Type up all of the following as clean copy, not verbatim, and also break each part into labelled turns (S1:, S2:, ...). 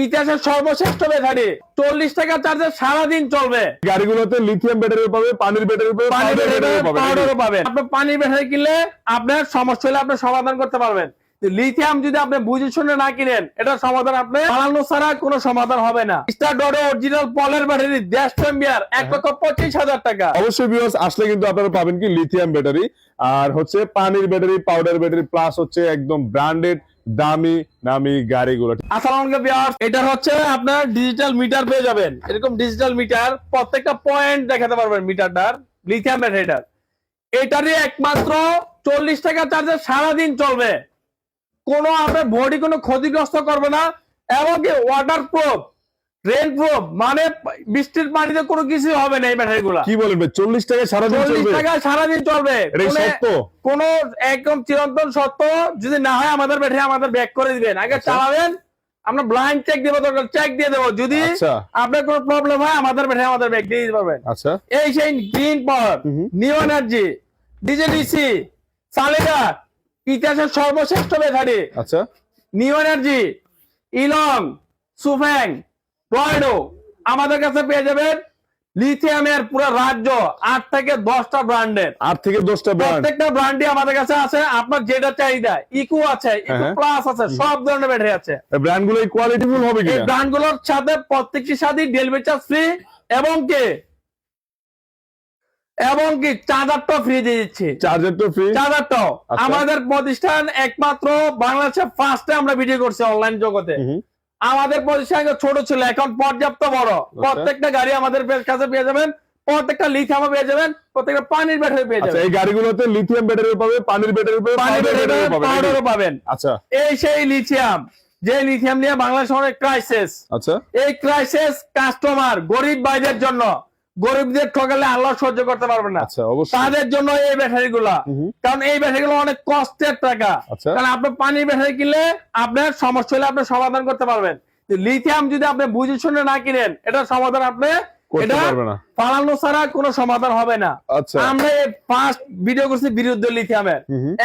S1: ইতিহাসের সর্বশ্রেষ্ঠ ব্যাটারি 40 টাকা চার্জে সারাদিন চলবে।
S2: গাড়িগুলোতে লিথিয়াম ব্যাটারি পাবে, পানির ব্যাটারি পাবে,
S1: পাউডারও পাবেন। আপনি পানির ব্যাটারি কিনলে আপনার সমস্যা হলে আপনি সমাধান করতে পারবেন। লিথিয়াম যদি আপনি বুঝে শুনে না কিনেন, এটা সমাধান আপনি পালানো ছাড়া কোনো সমাধান হবে না। স্টার ডট অরিজিনাল পলের ব্যাটারি 1.5 এম্পিয়ার 1,25,000 টাকা।
S2: অবশ্যই ভিউয়ার্স আসলে কিন্তু আপনারা পাবেন কি লিথিয়াম ব্যাটারি, আর হচ্ছে পানির ব্যাটারি, পাউডার ব্যাটারি, প্লাস হচ্ছে একদম ব্র্যান্ডেড দামি দামি গাড়িগুলো।
S1: আসসালামু আলাইকুম ভিউয়ার্স, এটা হচ্ছে আপনার ডিজিটাল মিটার পেয়ে যাবেন। এরকম ডিজিটাল মিটার প্রত্যেকটা পয়েন্ট দেখাতে পারবেন মিটারটার, লিথিয়াম ব্যাটারিটার। এটারই একমাত্র 40 টাকা চার্জে সারাদিন চলবে। কোনো আপনার বডি কোনো ক্ষতিগ্রস্ত করবে না, এমনকি ওয়াটার প্রুফ, রেন প্রুফ, মানে বৃষ্টির পানিতে কোনো কিছু হবে না। এই ব্যাটারিগুলো
S2: কি বলেন ভাই, 40 টাকা সারাদিন চলবে?
S1: 40 টাকা সারাদিন চলবে। কোনো একদম চিরন্তন সত্য যদি না হয় আমাদের ব্যাটারি আমাদের ব্যাক করে দিবেন। আগে চালাবেন, আমরা ব্লাইন্ড চেক দেবো, দরকার চেক দিয়ে দেবো। যদি আপনার কোনো প্রবলেম হয় আমাদের ব্যাটারি আমাদের ব্যাক দিয়ে দিতে পারবেন।
S2: আচ্ছা,
S1: এই সেই green power, new energy, DJDC, সালেগা, ইতিহাসের সর্বশ্রেষ্ঠ ব্যাটারি।
S2: আচ্ছা,
S1: নিউ এনার্জি, ইলং, সুফ্যাং, টর্নেডো আমাদের কাছে পেয়ে যাবেন। লিথিয়ামের পুরো রাজ্য 8 থেকে 10টা ব্র্যান্ডের,
S2: 8 থেকে 10টা ব্র্যান্ড,
S1: প্রত্যেকটা ব্র্যান্ডই আমাদের কাছে আছে। আপনার যেটা চাহিদা, ইকো আছে, ইকো প্লাস আছে, সব ধরনের ব্যাটারি আছে।
S2: এই ব্র্যান্ডগুলো কোয়ালিটিফুল হবে কি?
S1: এই ব্র্যান্ডগুলোর সাথে প্রত্যেকটির সাথে ডেলিভারি চার্জ ফ্রি এবং কি চার্জারটাও ফ্রি দিয়ে দিচ্ছি।
S2: চার্জারটাও ফ্রি, চার্জারটাও।
S1: আমাদের প্রতিষ্ঠান একমাত্র বাংলাদেশে ফার্স্টে আমরা ভিডিও করছি অনলাইন জগতে। আমাদের প্রতিষ্ঠান ছোট ছিল, এখন পর্যাপ্ত বড়। প্রত্যেকটা গাড়ি আমাদের কাছে পেয়ে যাবেন, প্রত্যেকটা লিথিয়াম পেয়ে যাবেন, প্রত্যেকটা পানির ব্যাটারি পেয়ে যাবেন।
S2: এই গাড়িগুলোতে লিথিয়াম ব্যাটারি পাবে, পানির ব্যাটারি পাবে,
S1: পাউডারও পাবেন।
S2: আচ্ছা,
S1: এই সেই লিথিয়াম, যে লিথিয়াম নিয়ে বাংলাদেশ অনেক ক্রাইসিস।
S2: আচ্ছা,
S1: এই ক্রাইসিস কাস্টমার গরিব ভাইদের জন্য, গরিবদের ঠকালে আল্লাহ সহ্য করতে পারবে না। তাদের জন্য এই ব্যাটারি গুলা, কারণ এই ব্যাটারি গুলো অনেক কষ্টের টাকা। কারণ আপনি পানির ব্যাটারি কিনলে আপনার সমস্যা হলে আপনি সমাধান করতে পারবেন। লিথিয়াম যদি আপনি বুঝে শুনে না কিনেন, এটা সমাধান আপনি পালানো ছাড়া কোনো সমাধান হবে না। আমরা ফার্স্ট ভিডিও করছি বিরুদ্ধে লিথিয়ামের।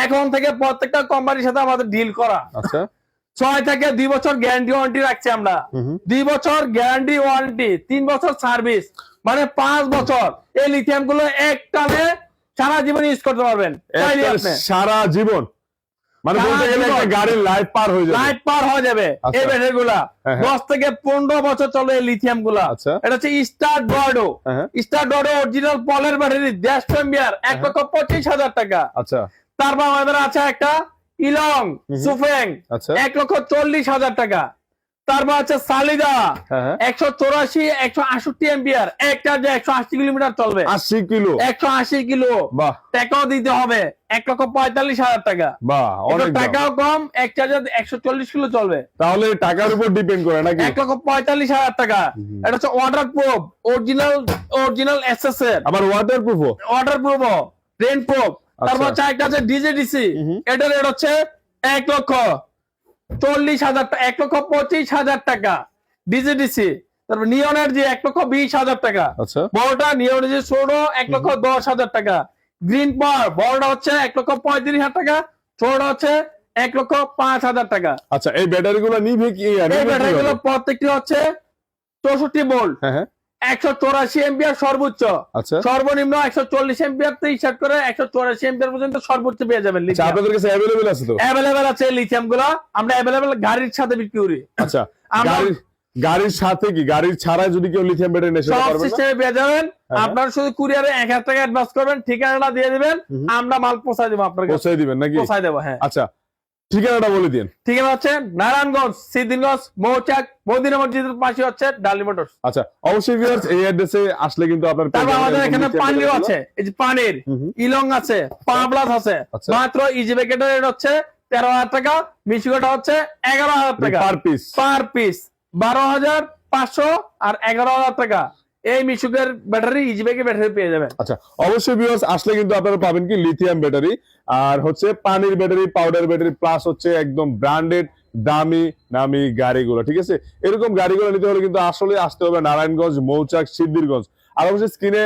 S1: এখন থেকে প্রত্যেকটা কোম্পানির সাথে আমাদের ডিল করা। 6 থেকে 2 বছর গ্যারান্টি ওয়ারেন্টি রাখছি আমরা। 2 বছর গ্যারান্টি ওয়ারেন্টি, 3 বছর সার্ভিস, মানে 5 বছর। এই লিথিয়াম গুলো একটানে সারা জীবন ইউজ করতে পারবেন।
S2: সারা জীবন মানে বলতে গেলে একটা গাড়ির লাইফ পার হয়ে যাবে,
S1: লাইফ পার হয়ে যাবে। এই ব্যাটারি গুলা 10 থেকে 15 বছর চলে এই লিথিয়াম গুলা। এটা হচ্ছে স্টার ডট অরিজিনাল পলের ব্যাটারি 1.5 এম্পিয়ার 1,25,000 টাকা।
S2: আচ্ছা,
S1: তারপর আমাদের আছে একটা ইলং, সুফেং 1,40,000 টাকা। তারপর আছে সালিদা 184 168 এম্পিয়ার, এক চার্জে 180 কিলোমিটার চলবে। 180 কিলো টাকাও দিতে হবে 1,45,000 টাকা। টাকাও কম, এক চার্জে 140 কিলো চলবে।
S2: তাহলে টাকার উপর ডিপেন্ড করে নাকি?
S1: 1,45,000 টাকা। এটা হচ্ছে ওয়াটার প্রুফ, অরিজিনাল এসএস এর।
S2: আবার ওয়াটার প্রুফ,
S1: রেন প্রুফ। তারপর হচ্ছে একটা আছে ডিজেডিসি, এটার রেট হচ্ছে 1,40,000 টাকা, 1,25,000 টাকা ডিজেডিসি। তারপর নিউ এনার্জি 1,20,000 টাকা। বড়টা নিউ এনার্জি ছোট 1,10,000 টাকা। গ্রিন পাওয়ার বড়টা হচ্ছে 1,35,000 টাকা, ছোটটা হচ্ছে 1,05,000 টাকা।
S2: আচ্ছা, এই ব্যাটারি গুলো নিবে কি?
S1: এই ব্যাটারি গুলো প্রত্যেকটি হচ্ছে 64 ভোল্ট, 184 এম্পিয়ার সর্বোচ্চ, সর্বনিম্ন 140 এম্পিয়ার থেকে স্টার্ট করে 184 এম্পিয়ার পর্যন্ত সর্বোচ্চ পেয়ে যাবেন।
S2: আপনাদের কাছে अवेलेबल আছে তো?
S1: अवेलेबल আছে লিথিয়াম গুলো, আমরা अवेलेबल গাড়ির সাথে বিক্রি করি।
S2: আচ্ছা, গাড়ির সাথে কি, গাড়ির ছাড়া যদি কেউ লিথিয়াম ব্যাটারি নেয় সেটা পারবে না?
S1: সিস্টেমে পেয়ে যাবেন। আপনারা শুধু কুরিয়ারে 1000 টাকা অ্যাডভান্স করবেন, ঠিকানাটা দিয়ে দিবেন, আমরা মাল পৌঁছায় দেব আপনার কাছে।
S2: পৌঁছায় দিবেন নাকি?
S1: পৌঁছায় দেব, হ্যাঁ।
S2: আচ্ছা, ঠিকানাটা বলে দিন।
S1: ঠিকানা হচ্ছে নারায়ণগঞ্জ, সিদ্ধিরগঞ্জ, মৌচাক, মদিনা মসজিদের পাশে হচ্ছে ডালি মোটরস।
S2: আচ্ছা, অবশ্যই ভিউয়ার্স এই অ্যাড্রেসে আসলে কিন্তু আপনার
S1: আমাদের এখানে পানির আছে, এই যে পানির ইলং আছে, পাবলাস আছে। মাত্র ইজি প্যাকেটের রেট হচ্ছে 13,000 টাকা, মিশুকটা হচ্ছে 11,000 টাকা পার পিস 12,500 আর 11,000 টাকা। এই মিশুকের ব্যাটারি, ইজি ব্যাগের ব্যাটারি পেয়ে যাবেন।
S2: আচ্ছা, অবশ্যই ভিউয়ার্স আসলে কিন্তু আপনারা পাবেন কি লিথিয়াম ব্যাটারি, আর হচ্ছে পানির ব্যাটারি, পাউডার ব্যাটারি, প্লাস হচ্ছে একদম ব্র্যান্ডেড দামি দামি গাড়িগুলো। ঠিক আছে, এরকম গাড়িগুলো নিতে হলে কিন্তু আসলে আসতে হবে নারায়ণগঞ্জ, মৌচাক, সিদ্ধিরগঞ্জ। আর অবশ্যই স্ক্রিনে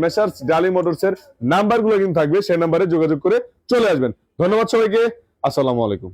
S2: মেসার্স ডালি মোটরস এর নাম্বারগুলো কিন্তু থাকবে, সেই নাম্বারে যোগাযোগ করে চলে আসবেন। ধন্যবাদ সবাইকে, আসসালামু আলাইকুম।